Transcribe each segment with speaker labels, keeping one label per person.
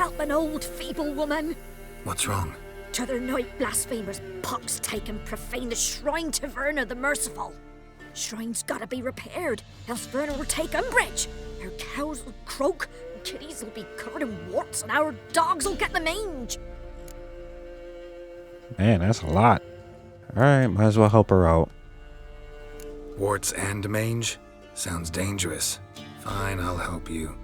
Speaker 1: help an old feeble woman.
Speaker 2: What's wrong?
Speaker 1: T'other night blasphemers pox take and profane the shrine to Verna the Merciful. Shrine's gotta be repaired, else Verna will take umbrage. Our cows will croak, kitties will be covered in warts, and our dogs will get the mange.
Speaker 3: Man, that's a lot. Alright, might as well help her out.
Speaker 2: Warts and mange? Sounds dangerous. Fine, I'll help you.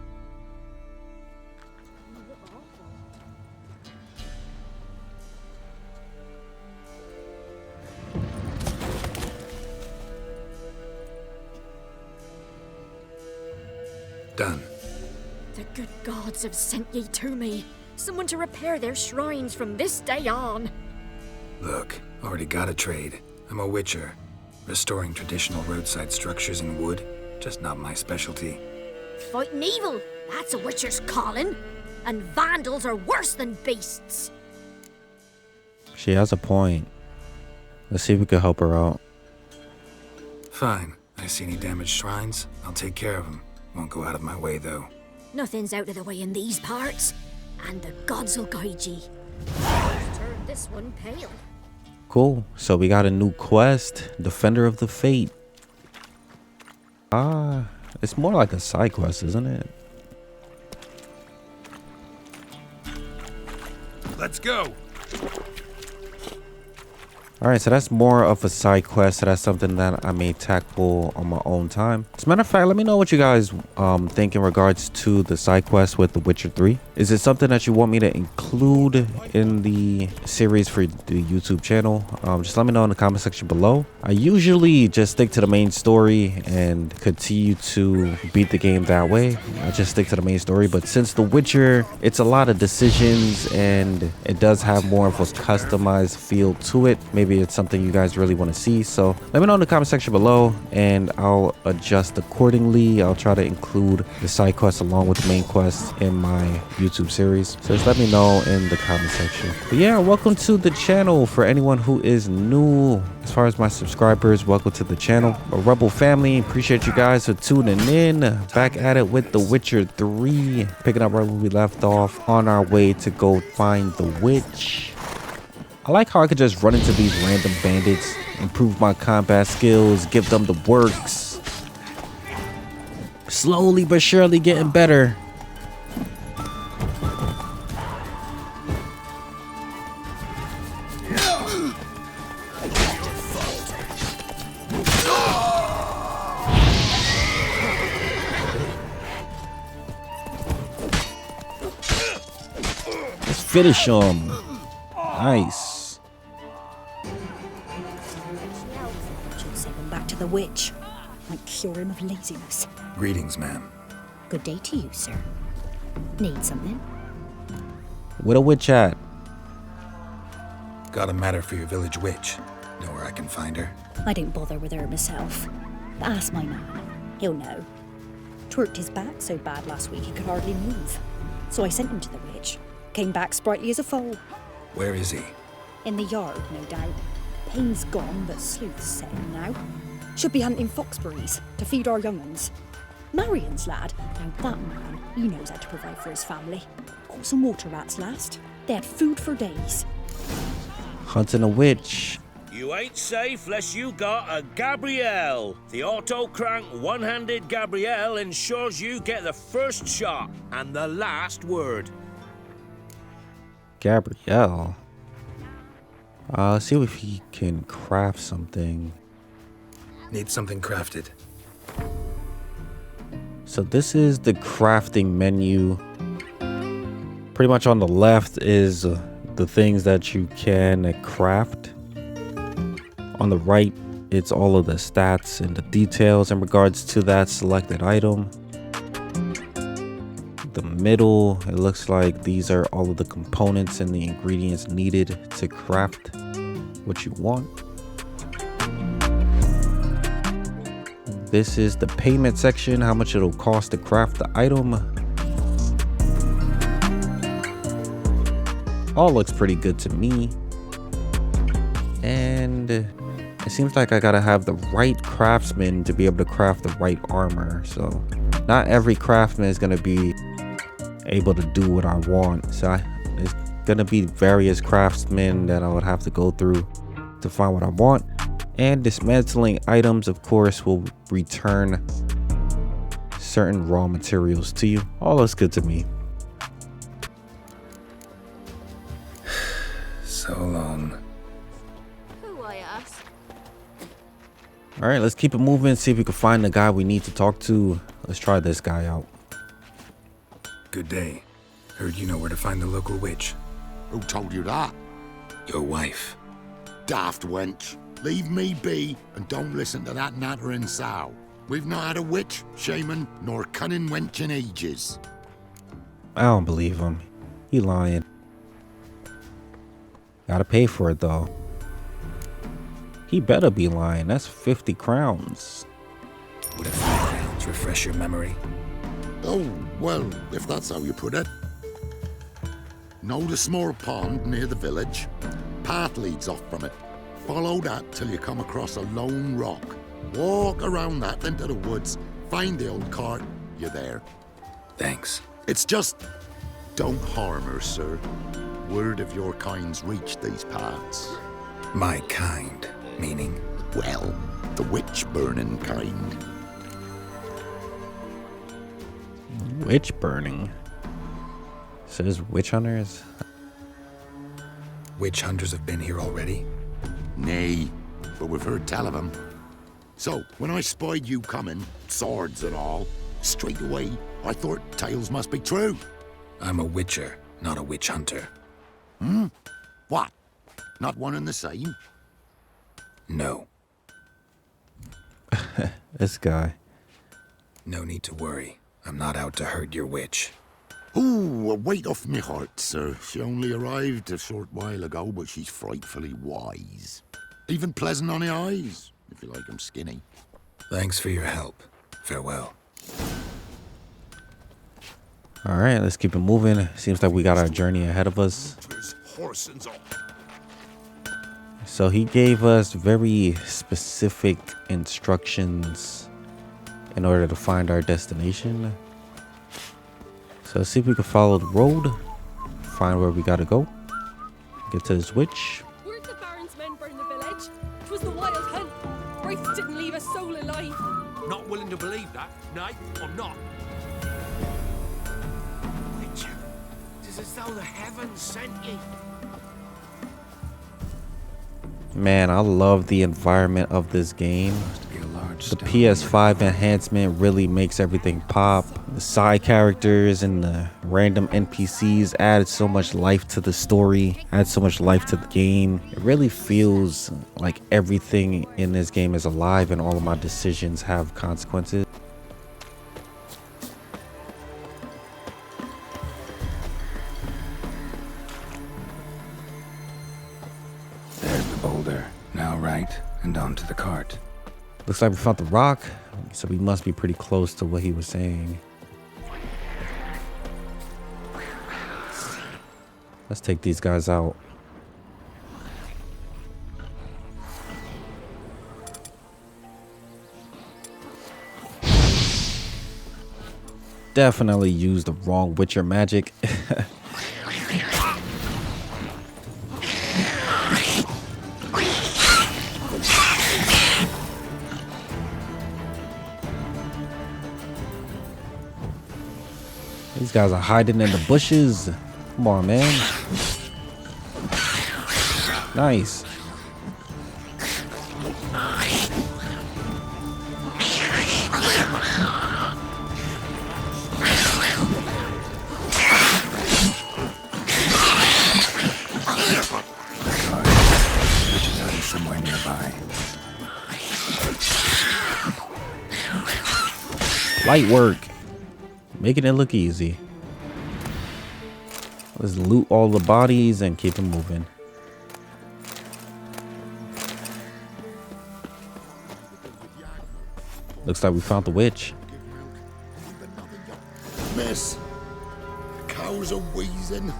Speaker 2: Done.
Speaker 1: The good gods have sent ye to me. Someone to repair their shrines from this day on.
Speaker 2: Look, already got a trade. I'm a witcher. Restoring traditional roadside structures in wood, just not my specialty.
Speaker 1: Fighting evil, that's a witcher's calling. And vandals are worse than beasts.
Speaker 3: She has a point. Let's see if we can help her out.
Speaker 2: Fine. I see any damaged shrines, I'll take care of them. Won't go out of my way, though.
Speaker 1: Nothing's out of the way in these parts, and the gods will guide ye. Turn this one pale.
Speaker 3: Cool. So we got a new quest, Defender of the Fate. It's more like a side quest, isn't it?
Speaker 2: Let's go.
Speaker 3: Alright, so that's more of a side quest. So that's something that I may tackle on my own time. As a matter of fact, let me know what you guys think in regards to the side quest with The Witcher 3. Is it something that you want me to include in the series for the YouTube channel? Just let me know in the comment section below. I usually just stick to the main story and continue to beat the game that way. I just stick to the main story. But since The Witcher, it's a lot of decisions and it does have more of a customized feel to it. Maybe it's something you guys really want to see, so let me know in the comment section below and I'll adjust accordingly. I'll try to include the side quests along with the main quest in my YouTube series, so just let me know in the comment section. But yeah, welcome to the channel. For anyone who is new, as far as my subscribers, welcome to the channel. A Rebel family, appreciate you guys for tuning in. Back at it with The Witcher 3, picking up right where we left off, on our way to go find the witch. I like how I could just run into these random bandits, improve my combat skills, give them the works. Slowly but surely getting better. Let's finish him. Nice.
Speaker 4: Send him back to the witch. Might cure him of laziness.
Speaker 2: Greetings, ma'am.
Speaker 4: Good day to you, sir. Need something?
Speaker 3: Where the witch at?
Speaker 2: Got a matter for your village witch. Know where I can find her?
Speaker 4: I don't bother with her myself. But ask my man. He'll know. Twerked his back so bad last week he could hardly move. So I sent him to the witch. Came back sprightly as a foal.
Speaker 2: Where is he?
Speaker 4: In the yard, no doubt. Pain's gone, but sleuth's setting now. Should be hunting foxberries to feed our young uns. Marion's lad, now that man, he knows how to provide for his family. Caught some water rats last. They had food for days.
Speaker 3: Hunting a witch.
Speaker 5: You ain't safe unless you got a Gabrielle. The auto-crank one-handed Gabrielle ensures you get the first shot and the last word.
Speaker 3: Gabrielle. Let's see if he can craft something.
Speaker 2: Need something crafted.
Speaker 3: So this is the crafting menu. Pretty much on the left is the things that you can craft. On the right, it's all of the stats and the details in regards to that selected item. The middle, it looks like these are all of the components and the ingredients needed to craft what you want. This is the payment section, how much it'll cost to craft the item. All looks pretty good to me. And it seems like I gotta have the right craftsman to be able to craft the right armor. So not every craftsman is gonna be able to do what I want. So it's gonna be various craftsmen that I would have to go through to find what I want. And dismantling items, of course, will return certain raw materials to you. All looks good to me.
Speaker 2: So long.
Speaker 6: Who, I ask?
Speaker 3: All right, let's keep it moving. See if we can find the guy we need to talk to. Let's try this guy out.
Speaker 2: Good day. Heard you know where to find the local witch.
Speaker 7: Who told you that?
Speaker 2: Your wife.
Speaker 7: Daft wench. Leave me be and don't listen to that nattering sow. We've not had a witch, shaman, nor cunning wench in ages.
Speaker 3: I don't believe him. He lying. Gotta pay for it though. He better be lying. That's 50 crowns.
Speaker 2: Would a few crowns refresh your memory?
Speaker 7: Oh, well, if that's how you put it. Know the small pond near the village? Path leads off from it. Follow that till you come across a lone rock. Walk around that into the woods. Find the old cart. You're there.
Speaker 2: Thanks.
Speaker 7: It's just... don't harm her, sir. Word of your kind's reached these parts.
Speaker 2: My kind, meaning?
Speaker 7: Well, the witch-burning kind.
Speaker 3: Witch burning. Says witch hunters.
Speaker 2: Witch hunters have been here already?
Speaker 7: Nay, but we've heard tell of them. So, when I spied you coming, swords and all, straight away, I thought tales must be true.
Speaker 2: I'm a witcher, not a witch hunter.
Speaker 7: What? Not one and the same?
Speaker 2: No.
Speaker 3: This guy.
Speaker 2: No need to worry. I'm not out to hurt your witch.
Speaker 7: Ooh, a weight off me heart, sir. She only arrived a short while ago, but she's frightfully wise. Even pleasant on the eyes, if you like 'em skinny.
Speaker 2: Thanks for your help. Farewell.
Speaker 3: All right, let's keep it moving. Seems like we got our journey ahead of us. So he gave us very specific instructions in order to find our destination. So let's see if we can follow the road, find where we gotta go, get to this witch.
Speaker 8: Where'd the Baron's men burn the village? 'Twas the wild hunt. Wraiths didn't leave a soul alive.
Speaker 5: Not willing to believe that? Nay, I'm not. Witcher, it's as though the heavens sent ye.
Speaker 3: Man, I love the environment of this game. The PS5 enhancement really makes everything pop. The side characters and the random NPCs add so much life to the story, add so much life to the game. It really feels like everything in this game is alive and all of my decisions have consequences.
Speaker 2: There's the boulder. Now right, and onto the cart.
Speaker 3: Looks like we found the rock, so we must be pretty close to what he was saying. Let's take these guys out. Definitely used the wrong Witcher magic. These guys are hiding in the bushes. Come on, man. Nice.
Speaker 2: Somewhere nearby.
Speaker 3: Light work. Making it look easy. Let's loot all the bodies and keep it moving. Looks like we found the witch.
Speaker 7: Miss, cows are wheezing,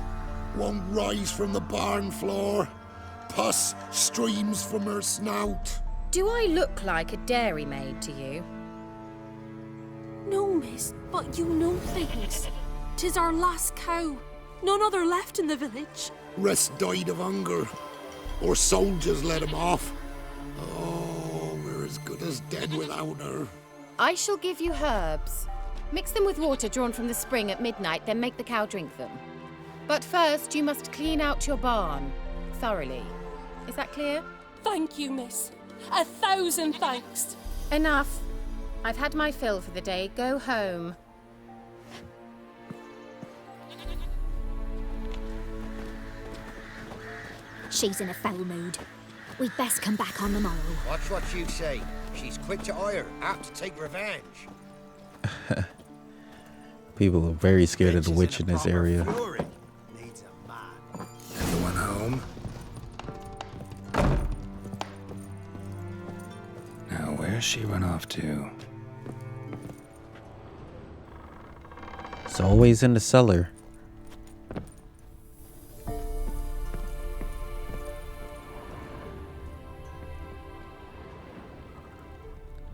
Speaker 7: won't rise from the barn floor. Pus streams from her snout.
Speaker 6: Do I look like a dairymaid to you?
Speaker 8: No, miss, but you know things. 'Tis our last cow. None other left in the village.
Speaker 7: Rest died of hunger. Or soldiers let him off. Oh, we're as good as dead without her.
Speaker 6: I shall give you herbs. Mix them with water drawn from the spring at midnight, then make the cow drink them. But first, you must clean out your barn thoroughly. Is that clear?
Speaker 8: Thank you, miss. 1,000 thanks.
Speaker 6: Enough. I've had my fill for the day. Go home.
Speaker 1: She's in a foul mood. We'd best come back on the morrow.
Speaker 9: Watch what you say. She's quick to ire, apt to take revenge.
Speaker 3: People are very scared of the witch in this area.
Speaker 9: Needs a man.
Speaker 2: Anyone home? Now, where's she run off to?
Speaker 3: It's always in the cellar.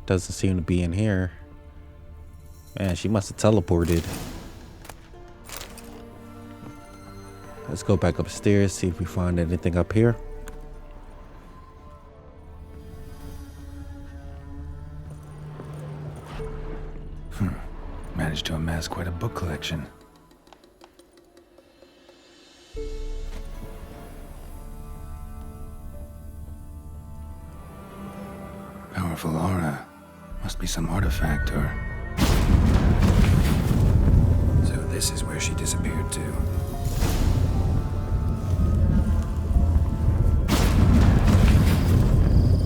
Speaker 3: Doesn't seem to be in here. Man, she must have teleported. Let's go back upstairs, see if we find anything up here.
Speaker 2: Managed to amass quite a book collection. Powerful aura. Must be some artifact or... So this is where she disappeared to.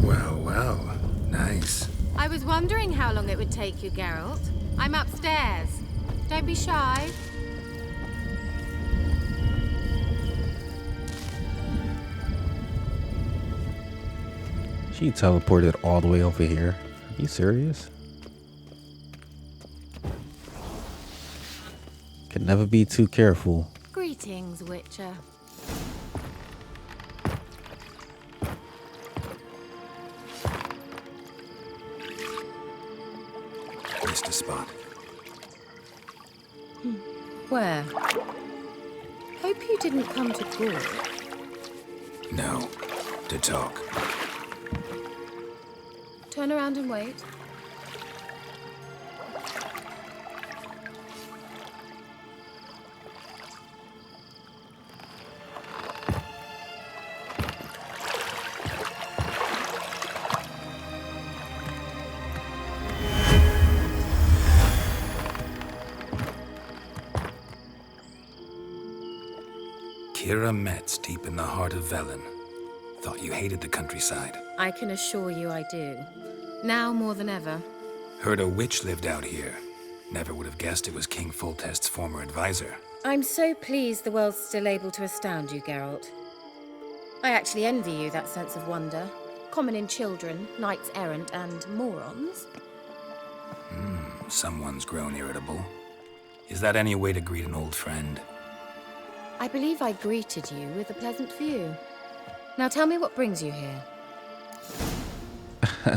Speaker 2: Well, well. Nice.
Speaker 6: I was wondering how long it would take you, Geralt. I'm upstairs. Don't be shy.
Speaker 3: She teleported all the way over here. Are you serious? Can never be too careful.
Speaker 6: Greetings, Witcher.
Speaker 2: Missed a spot.
Speaker 6: Where? Hope you didn't come to Gore.
Speaker 2: No. To talk.
Speaker 6: Turn around and wait.
Speaker 2: Keira Metz, deep in the heart of Velen. Thought you hated the countryside.
Speaker 6: I can assure you I do. Now more than ever.
Speaker 2: Heard a witch lived out here. Never would have guessed it was King Foltest's former advisor.
Speaker 6: I'm so pleased the world's still able to astound you, Geralt. I actually envy you that sense of wonder. Common in children, knights errant, and morons.
Speaker 2: Someone's grown irritable. Is that any way to greet an old friend?
Speaker 6: I believe I greeted you with a pleasant view. Now tell me what brings you here.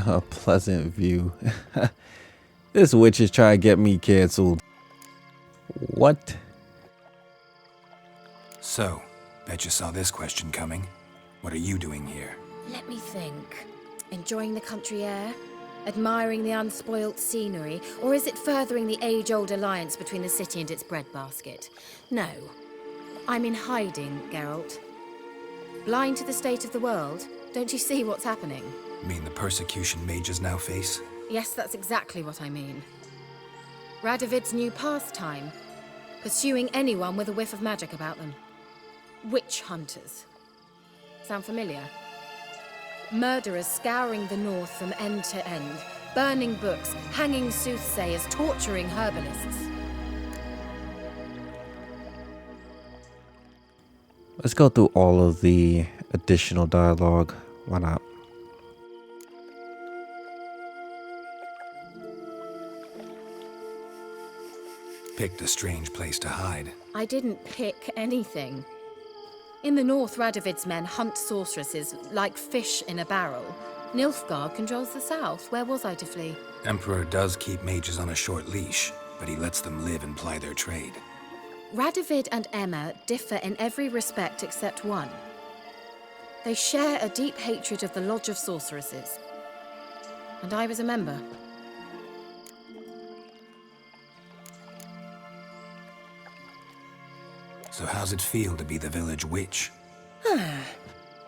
Speaker 3: A pleasant view. This witch is trying to get me canceled. What?
Speaker 2: So, bet you saw this question coming. What are you doing here?
Speaker 6: Let me think. Enjoying the country air? Admiring the unspoilt scenery? Or is it furthering the age-old alliance between the city and its breadbasket? No. I'm in hiding, Geralt. Blind to the state of the world? Don't you see what's happening?
Speaker 2: Mean the persecution mages now face?
Speaker 6: Yes, that's exactly what I mean. Radovid's new pastime. Pursuing anyone with a whiff of magic about them. Witch hunters. Sound familiar? Murderers scouring the north from end to end. Burning books, hanging soothsayers, torturing herbalists.
Speaker 3: Let's go through all of the additional dialogue. Why not?
Speaker 2: Picked a strange place to hide.
Speaker 6: I didn't pick anything. In the north, Radovid's men hunt sorceresses like fish in a barrel. Nilfgaard controls the south. Where was I to flee?
Speaker 2: Emperor does keep mages on a short leash, but he lets them live and ply their trade.
Speaker 6: Radovid and Emma differ in every respect except one. They share a deep hatred of the Lodge of Sorceresses. And I was a member.
Speaker 2: So how's it feel to be the village witch?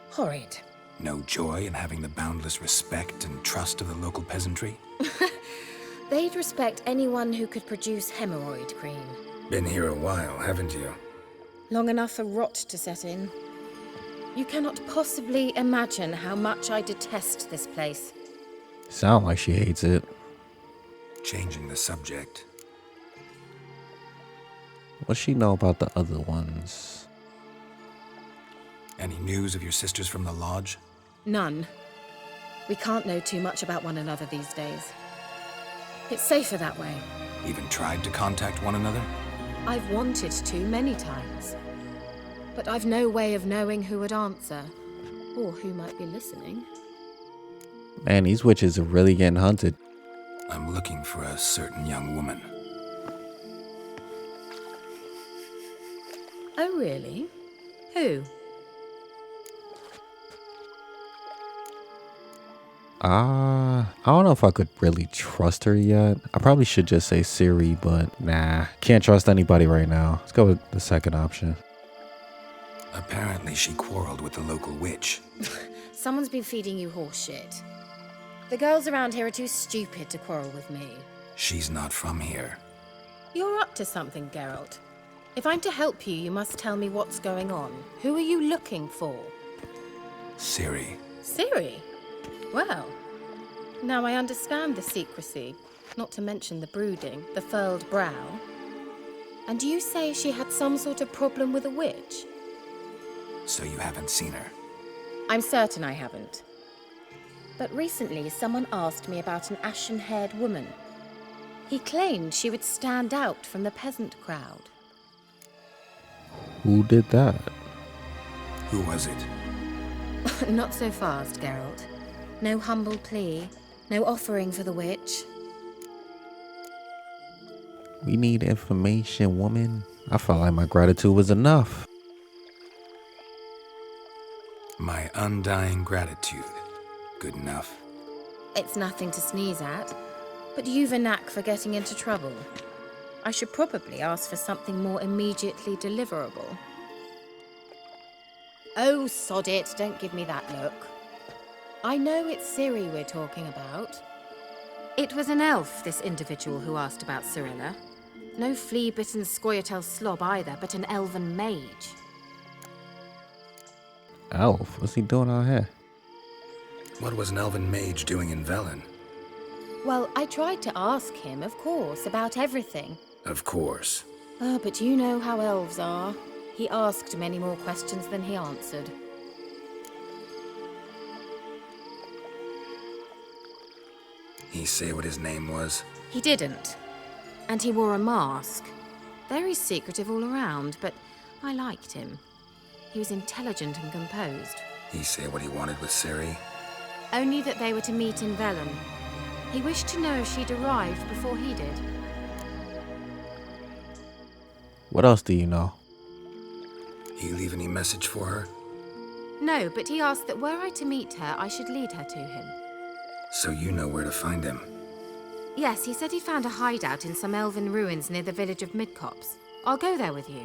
Speaker 6: Horrid.
Speaker 2: No joy in having the boundless respect and trust of the local peasantry?
Speaker 6: They'd respect anyone who could produce hemorrhoid cream.
Speaker 2: Been here a while, haven't you?
Speaker 6: Long enough for rot to set in. You cannot possibly imagine how much I detest this place.
Speaker 3: Sound like she hates it.
Speaker 2: Changing the subject.
Speaker 3: What's she know about the other ones?
Speaker 2: Any news of your sisters from the lodge?
Speaker 6: None. We can't know too much about one another these days. It's safer that way.
Speaker 2: Even tried to contact one another?
Speaker 6: I've wanted to many times. But I've no way of knowing who would answer, or who might be listening.
Speaker 3: Man, these witches are really getting hunted.
Speaker 2: I'm looking for a certain young woman.
Speaker 6: Oh, really? Who?
Speaker 3: I don't know if I could really trust her yet. I probably should just say Ciri, but nah. Can't trust anybody right now. Let's go with the second option.
Speaker 2: Apparently she quarreled with the local witch.
Speaker 6: Someone's been feeding you horse shit. The girls around here are too stupid to quarrel with me.
Speaker 2: She's not from here.
Speaker 6: You're up to something, Geralt. If I'm to help you, you must tell me what's going on. Who are you looking for?
Speaker 2: Ciri.
Speaker 6: Ciri? Well, now I understand the secrecy, not to mention the brooding, the furled brow. And you say she had some sort of problem with a witch?
Speaker 2: So you haven't seen her?
Speaker 6: I'm certain I haven't. But recently, someone asked me about an ashen-haired woman. He claimed she would stand out from the peasant crowd.
Speaker 3: Who did that?
Speaker 2: Who was it?
Speaker 6: Not so fast, Geralt. No humble plea, no offering for the witch.
Speaker 3: We need information, woman. I felt like my gratitude was enough.
Speaker 2: My undying gratitude. Good enough.
Speaker 6: It's nothing to sneeze at, but you've a knack for getting into trouble. I should probably ask for something more immediately deliverable. Oh, sod it, don't give me that look. I know it's Ciri we're talking about. It was an elf, this individual who asked about Cirilla. No flea-bitten Scoia'tael slob either, but an elven mage.
Speaker 3: Elf? What's he doing out here?
Speaker 2: What was an elven mage doing in Velen?
Speaker 6: Well, I tried to ask him, of course, about everything.
Speaker 2: Of course.
Speaker 6: Oh, but you know how elves are. He asked many more questions than he answered.
Speaker 2: He say what his name was?
Speaker 6: He didn't. And he wore a mask. Very secretive all around, but I liked him. He was intelligent and composed.
Speaker 2: He say what he wanted with Ciri?
Speaker 6: Only that they were to meet in Velen. He wished to know if she'd arrived before he did.
Speaker 3: What else do you know?
Speaker 2: He leave any message for her?
Speaker 6: No, but he asked that were I to meet her, I should lead her to him.
Speaker 2: So you know where to find him?
Speaker 6: Yes, he said he found a hideout in some elven ruins near the village of Midcopse. I'll go there with you.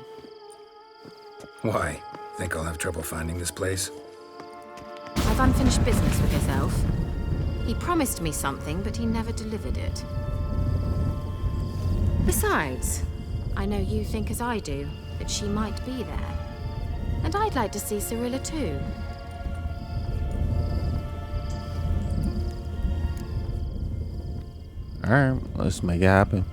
Speaker 2: Why? Think I'll have trouble finding this place?
Speaker 6: I've unfinished business with this elf. He promised me something, but he never delivered it. Besides, I know you think as I do, that she might be there. And I'd like to see Cirilla too.
Speaker 3: Alright, let's make it happen.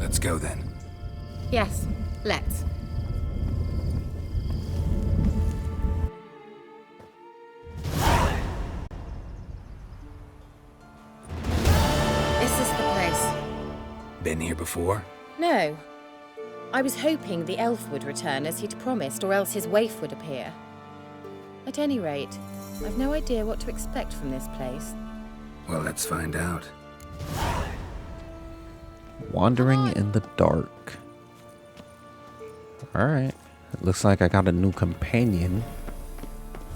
Speaker 2: Let's go then.
Speaker 6: Yes, let's. This is the place.
Speaker 2: Been here before?
Speaker 6: No. I was hoping the elf would return as he'd promised, or else his waif would appear. At any rate, I've no idea what to expect from this place.
Speaker 2: Well, let's find out.
Speaker 3: Wandering in the dark. Alright. It looks like I got a new companion.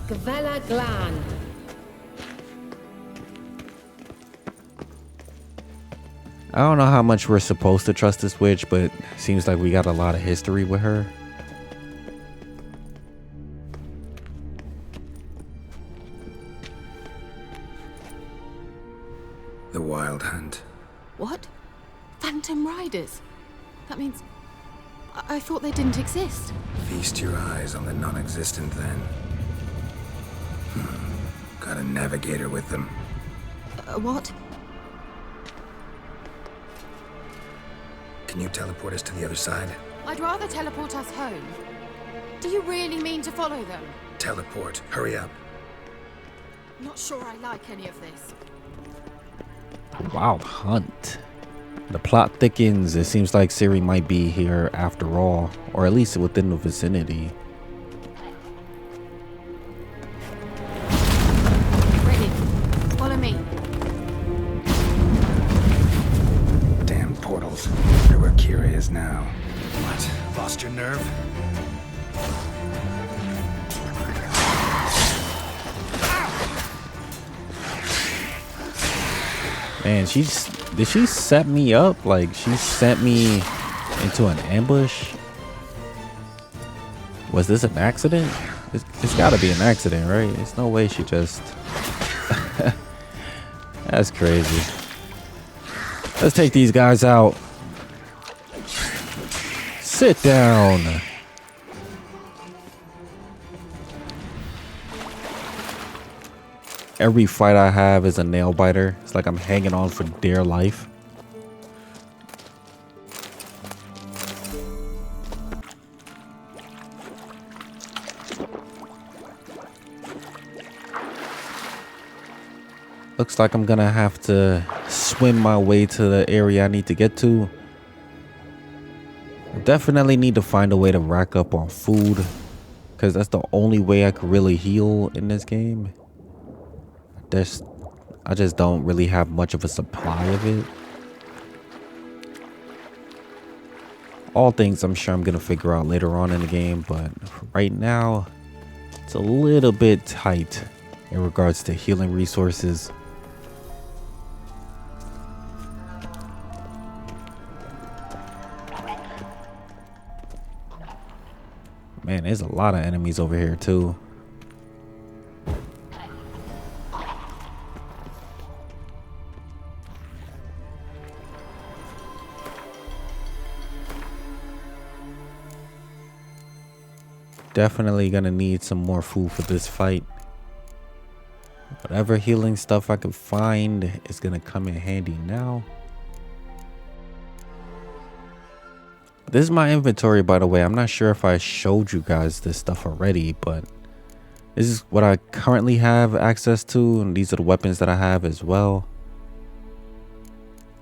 Speaker 6: Gavella Glan.
Speaker 3: I don't know how much we're supposed to trust this witch, but it seems like we got a lot of history with her.
Speaker 2: The Wild Hunt.
Speaker 6: What? Phantom Riders? That means... I thought they didn't exist.
Speaker 2: Feast your eyes on the non-existent then. Got a navigator with them.
Speaker 6: What?
Speaker 2: Can you teleport us to the other side?
Speaker 6: I'd rather teleport us home. Do you really mean to follow them?
Speaker 2: Teleport. Hurry up.
Speaker 6: Not sure I like any of this.
Speaker 3: Wild Hunt. The plot thickens. It seems like Ciri might be here after all, or at least within the vicinity.
Speaker 6: Ready. Follow me.
Speaker 2: Damn portals. Wonder where Keira is now. What? Lost your nerve?
Speaker 3: Man, did she set me up? Like, she sent me into an ambush? Was this an accident? It's gotta be an accident, right? There's no way she just... That's crazy. Let's take these guys out. Sit down. Every fight I have is a nail biter. It's like I'm hanging on for dear life. Looks like I'm gonna have to swim my way to the area I need to get to. I definitely need to find a way to rack up on food, because that's the only way I could really heal in this game. I just don't really have much of a supply of it. All things I'm sure I'm gonna figure out later on in the game, but right now it's a little bit tight in regards to healing resources. Man, there's a lot of enemies over here too. Definitely gonna need some more food for this fight. Whatever healing stuff I can find is gonna come in handy now. This is my inventory, by the way. I'm not sure if I showed you guys this stuff already, but this is what I currently have access to, and these are the weapons that I have as well.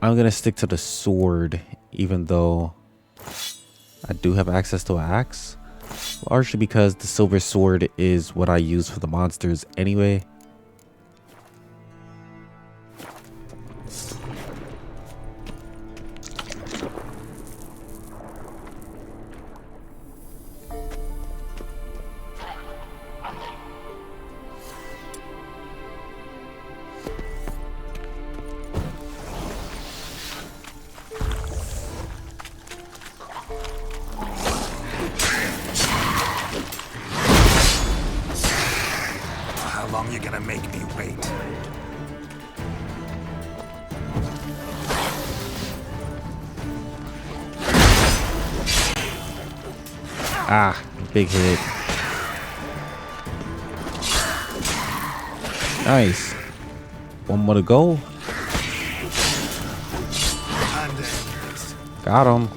Speaker 3: I'm gonna stick to the sword, even though I do have access to an axe. Largely because the silver sword is what I use for the monsters anyway.
Speaker 2: You're gonna make me wait.
Speaker 3: Ah, big hit. Nice. One more to go. Got him.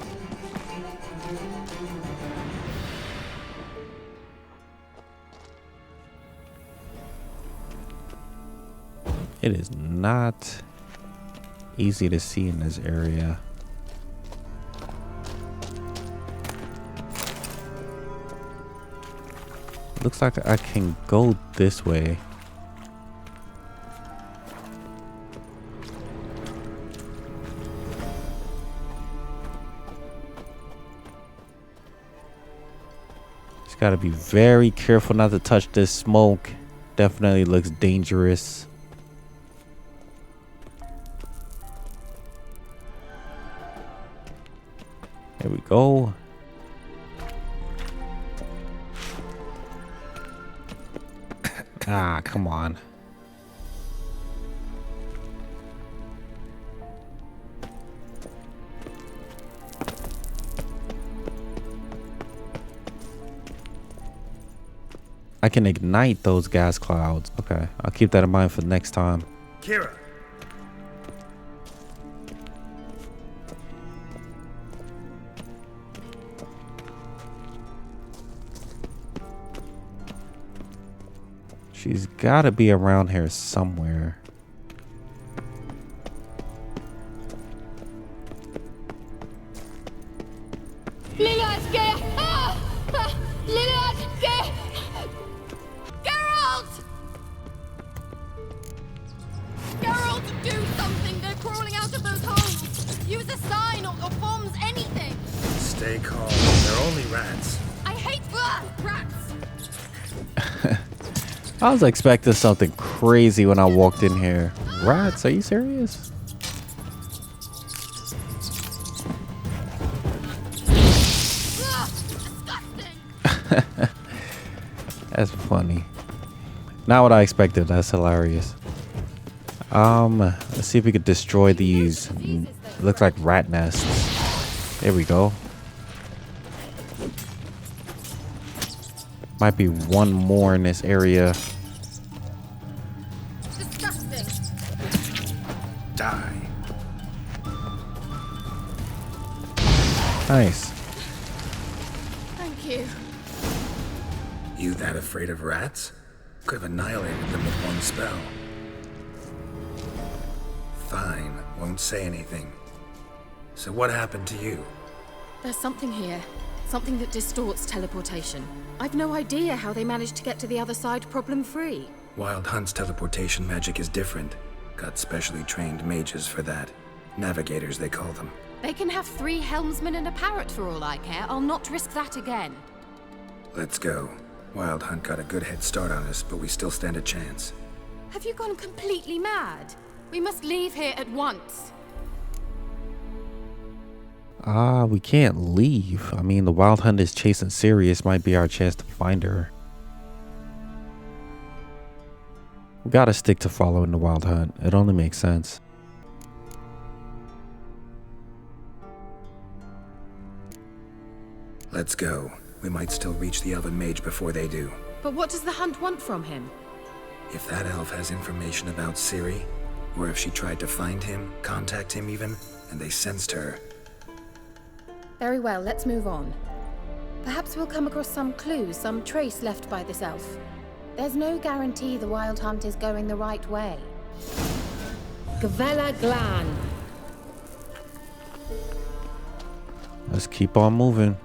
Speaker 3: It is not easy to see in this area. Looks like I can go this way. Just gotta be very careful not to touch this smoke. Definitely looks dangerous. There we go. Ah, come on. I can ignite those gas clouds. Okay, I'll keep that in mind for next time.
Speaker 2: Keira!
Speaker 3: She's gotta be around here somewhere.
Speaker 8: Geralt, do something! They're crawling out of those holes! Use a sign or bombs, anything!
Speaker 2: Stay calm. They're only rats.
Speaker 8: I hate rats!
Speaker 3: I was expecting something crazy when I walked in here. Rats? Are you serious?
Speaker 8: Disgusting!
Speaker 3: That's funny. Not what I expected. That's hilarious. Let's see if we could destroy these. Looks like rat nests. There we go. Might be one more in this area.
Speaker 8: Disgusting!
Speaker 2: Die.
Speaker 3: Nice.
Speaker 8: Thank you.
Speaker 2: You that afraid of rats? Could have annihilated them with one spell. Fine, won't say anything. So what happened to you?
Speaker 6: There's something here. Something that distorts teleportation. I've no idea how they managed to get to the other side problem-free.
Speaker 2: Wild Hunt's teleportation magic is different. Got specially trained mages for that. Navigators, they call them.
Speaker 6: They can have 3 helmsmen and a parrot for all I care. I'll not risk that again.
Speaker 2: Let's go. Wild Hunt got a good head start on us, but we still stand a chance.
Speaker 6: Have you gone completely mad? We must leave here at once.
Speaker 3: We can't leave. I mean, the Wild Hunt is chasing Ciri. This might be our chance to find her. We gotta stick to following the Wild Hunt. It only makes sense.
Speaker 2: Let's go. We might still reach the Elven mage before they do.
Speaker 6: But what does the Hunt want from him?
Speaker 2: If that elf has information about Ciri, or if she tried to find him, contact him even, and they sensed her.
Speaker 6: Very well, let's move on. Perhaps we'll come across some clues, some trace left by this elf. There's no guarantee the Wild Hunt is going the right way. Gavella Glan.
Speaker 3: Let's keep on moving.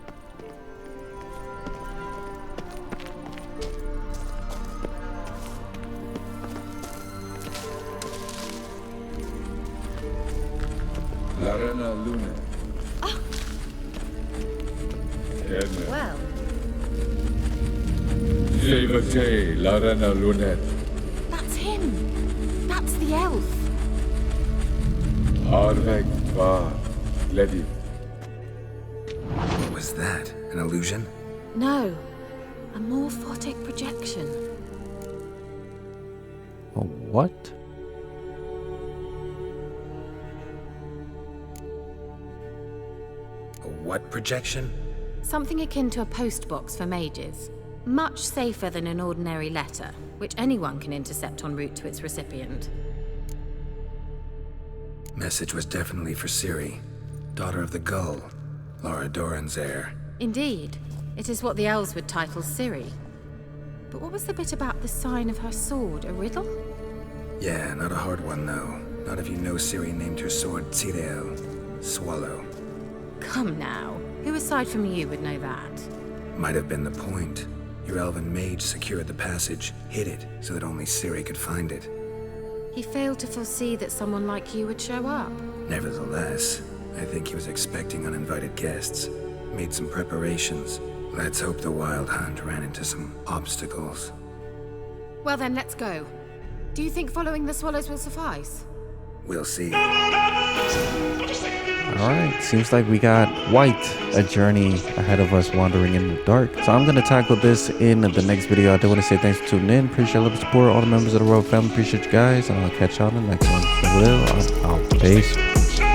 Speaker 6: Well, that's him. That's the elf.
Speaker 2: What was that? An illusion?
Speaker 6: No, a morphotic projection.
Speaker 3: Oh, what?
Speaker 2: A what projection?
Speaker 6: Something akin to a postbox for mages. Much safer than an ordinary letter, which anyone can intercept en route to its recipient.
Speaker 2: Message was definitely for Ciri, daughter of the Gull, Lara Doran's heir.
Speaker 6: Indeed, it is what the elves would title Ciri. But what was the bit about the sign of her sword? A riddle?
Speaker 2: Yeah, not a hard one though. Not if you know Ciri named her sword Ciri, swallow.
Speaker 6: Come now, who aside from you would know that?
Speaker 2: Might have been the point. Your elven mage secured the passage, hid it, so that only Ciri could find it.
Speaker 6: He failed to foresee that someone like you would show up.
Speaker 2: Nevertheless, I think he was expecting uninvited guests. Made some preparations. Let's hope the Wild Hunt ran into some obstacles.
Speaker 6: Well then, let's go. Do you think following the swallows will suffice?
Speaker 2: We'll see.
Speaker 3: Alright, seems like we got White, a journey ahead of us wandering in the dark. So I'm going to tackle this in the next video. I do want to say thanks for tuning in. Appreciate all the support, all the members of the Royal family. Appreciate you guys, and I'll catch y'all in the next one. For real, I'm out. Peace.